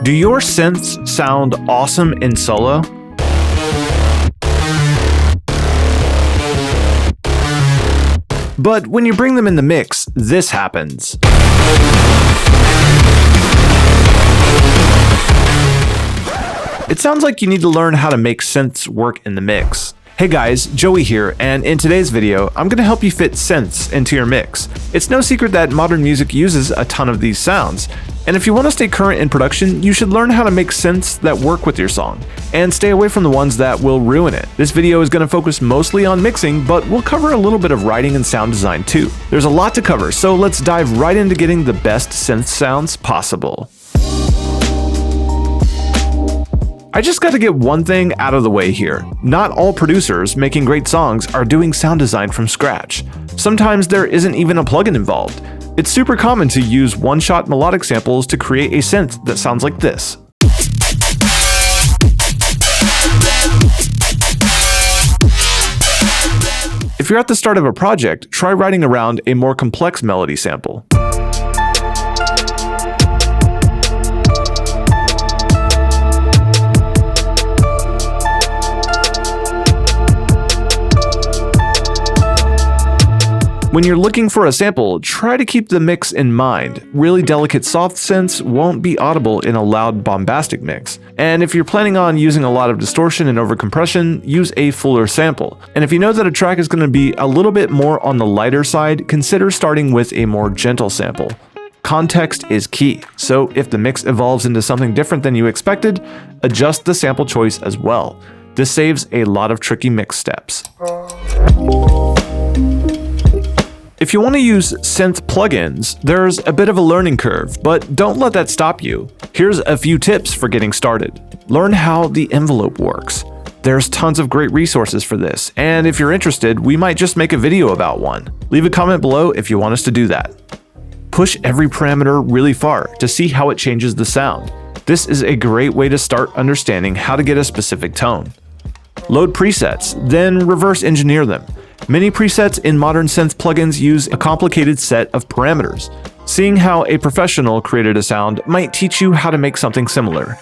Do your synths sound awesome in solo? But when you bring them in the mix, this happens. It sounds like you need to learn how to make synths work in the mix. Hey guys, Joey here, and in today's video, I'm going to help you fit synths into your mix. It's no secret that modern music uses a ton of these sounds, and if you want to stay current in production, you should learn how to make synths that work with your song, and stay away from the ones that will ruin it. This video is going to focus mostly on mixing, but we'll cover a little bit of writing and sound design too. There's a lot to cover, so let's dive right into getting the best synth sounds possible. I just got to get one thing out of the way here. Not all producers making great songs are doing sound design from scratch. Sometimes there isn't even a plugin involved. It's super common to use one-shot melodic samples to create a synth that sounds like this. If you're at the start of a project, try writing around a more complex melody sample. When you're looking for a sample, try to keep the mix in mind. Really delicate soft synths won't be audible in a loud bombastic mix. And if you're planning on using a lot of distortion and overcompression, use a fuller sample. And if you know that a track is going to be a little bit more on the lighter side, consider starting with a more gentle sample. Context is key, so if the mix evolves into something different than you expected, adjust the sample choice as well. This saves a lot of tricky mix steps. If you want to use synth plugins, there's a bit of a learning curve, but don't let that stop you. Here's a few tips for getting started. Learn how the envelope works. There's tons of great resources for this, and if you're interested, we might just make a video about one. Leave a comment below if you want us to do that. Push every parameter really far to see how it changes the sound. This is a great way to start understanding how to get a specific tone. Load presets, then reverse engineer them. Many presets in modern synth plugins use a complicated set of parameters. Seeing how a professional created a sound might teach you how to make something similar.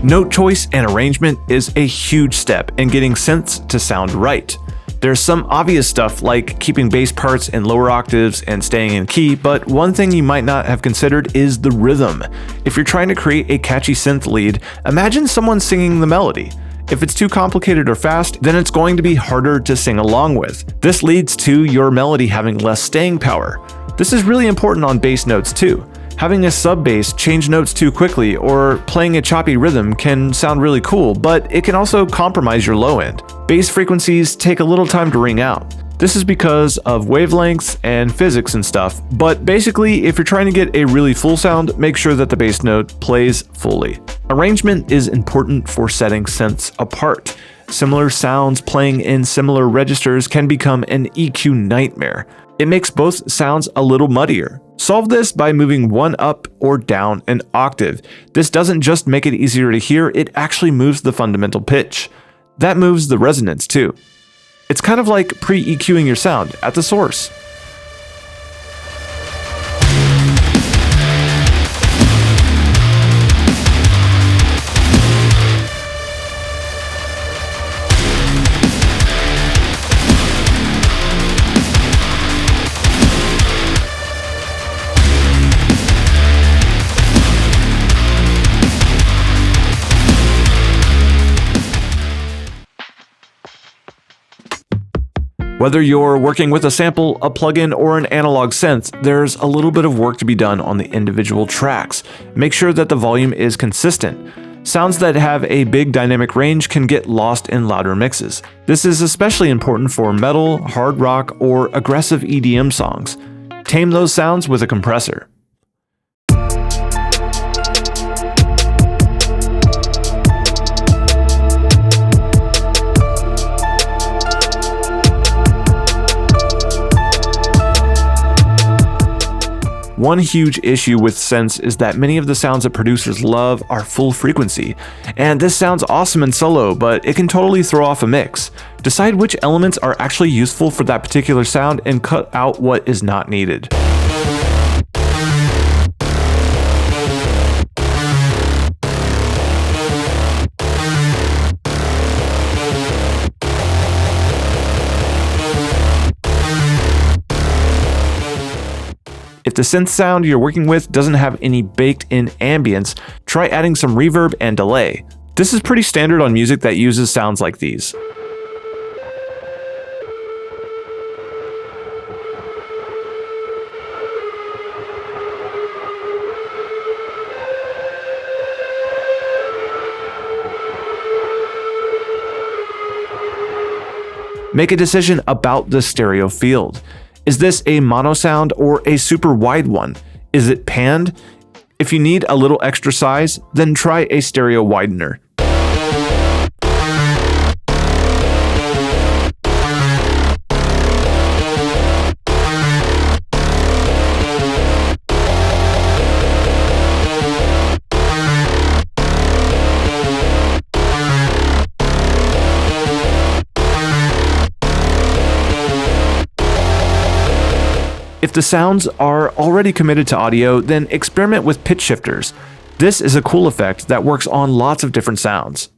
Note choice and arrangement is a huge step in getting synths to sound right. There's some obvious stuff like keeping bass parts in lower octaves and staying in key, but one thing you might not have considered is the rhythm. If you're trying to create a catchy synth lead, imagine someone singing the melody. If it's too complicated or fast, then it's going to be harder to sing along with. This leads to your melody having less staying power. This is really important on bass notes too. Having a sub bass change notes too quickly or playing a choppy rhythm can sound really cool, but it can also compromise your low end. Bass frequencies take a little time to ring out. This is because of wavelengths and physics and stuff, but basically if you're trying to get a really full sound, make sure that the bass note plays fully. Arrangement is important for setting synths apart. Similar sounds playing in similar registers can become an EQ nightmare. It makes both sounds a little muddier. Solve this by moving one up or down an octave. This doesn't just make it easier to hear, it actually moves the fundamental pitch. That moves the resonance too. It's kind of like pre-EQing your sound at the source. Whether you're working with a sample, a plugin, or an analog synth, there's a little bit of work to be done on the individual tracks. Make sure that the volume is consistent. Sounds that have a big dynamic range can get lost in louder mixes. This is especially important for metal, hard rock, or aggressive EDM songs. Tame those sounds with a compressor. One huge issue with synths is that many of the sounds that producers love are full frequency, and this sounds awesome in solo, but it can totally throw off a mix. Decide which elements are actually useful for that particular sound and cut out what is not needed. If the synth sound you're working with doesn't have any baked-in ambience, try adding some reverb and delay. This is pretty standard on music that uses sounds like these. Make a decision about the stereo field. Is this a mono sound or a super wide one? Is it panned? If you need a little extra size, then try a stereo widener. If the sounds are already committed to audio, then experiment with pitch shifters. This is a cool effect that works on lots of different sounds.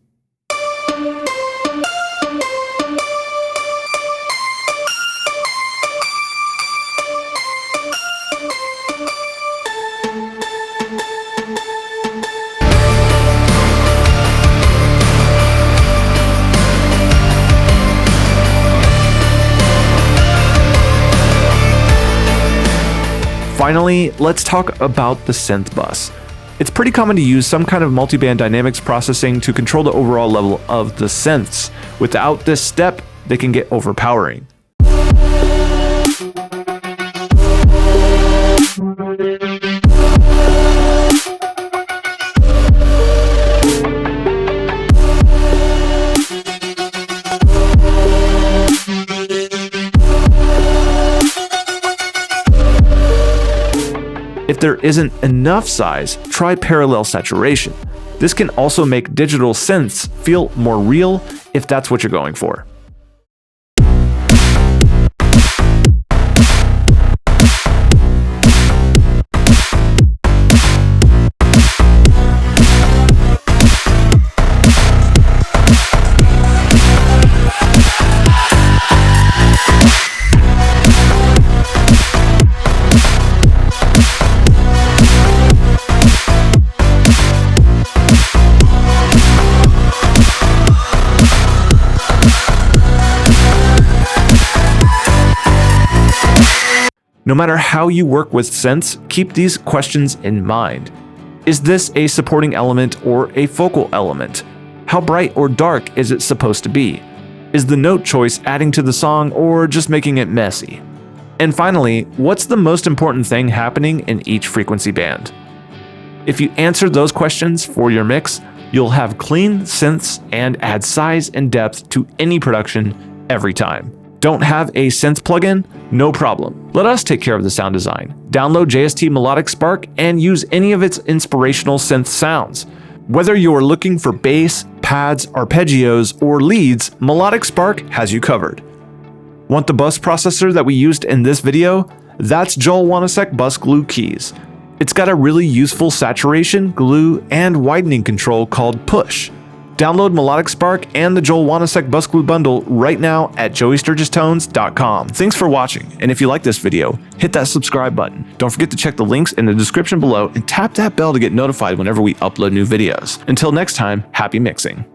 Finally, let's talk about the synth bus. It's pretty common to use some kind of multiband dynamics processing to control the overall level of the synths. Without this step, they can get overpowering. If there isn't enough size, try parallel saturation. This can also make digital synths feel more real if that's what you're going for. No matter how you work with synths, keep these questions in mind. Is this a supporting element or a focal element? How bright or dark is it supposed to be? Is the note choice adding to the song or just making it messy? And finally, what's the most important thing happening in each frequency band? If you answer those questions for your mix, you'll have clean synths and add size and depth to any production every time. Don't have a synth plugin? No problem. Let us take care of the sound design. Download JST Melodic Spark and use any of its inspirational synth sounds. Whether you're looking for bass, pads, arpeggios, or leads, Melodic Spark has you covered. Want the bus processor that we used in this video? That's Joel Wanasek Bus Glue Keys. It's got a really useful saturation, glue, and widening control called Push. Download Melodic Spark and the Joel Wanasek Bus Glue Bundle right now at joeysturgistones.com. Thanks for watching, and if you like this video, hit that subscribe button. Don't forget to check the links in the description below and tap that bell to get notified whenever we upload new videos. Until next time, happy mixing.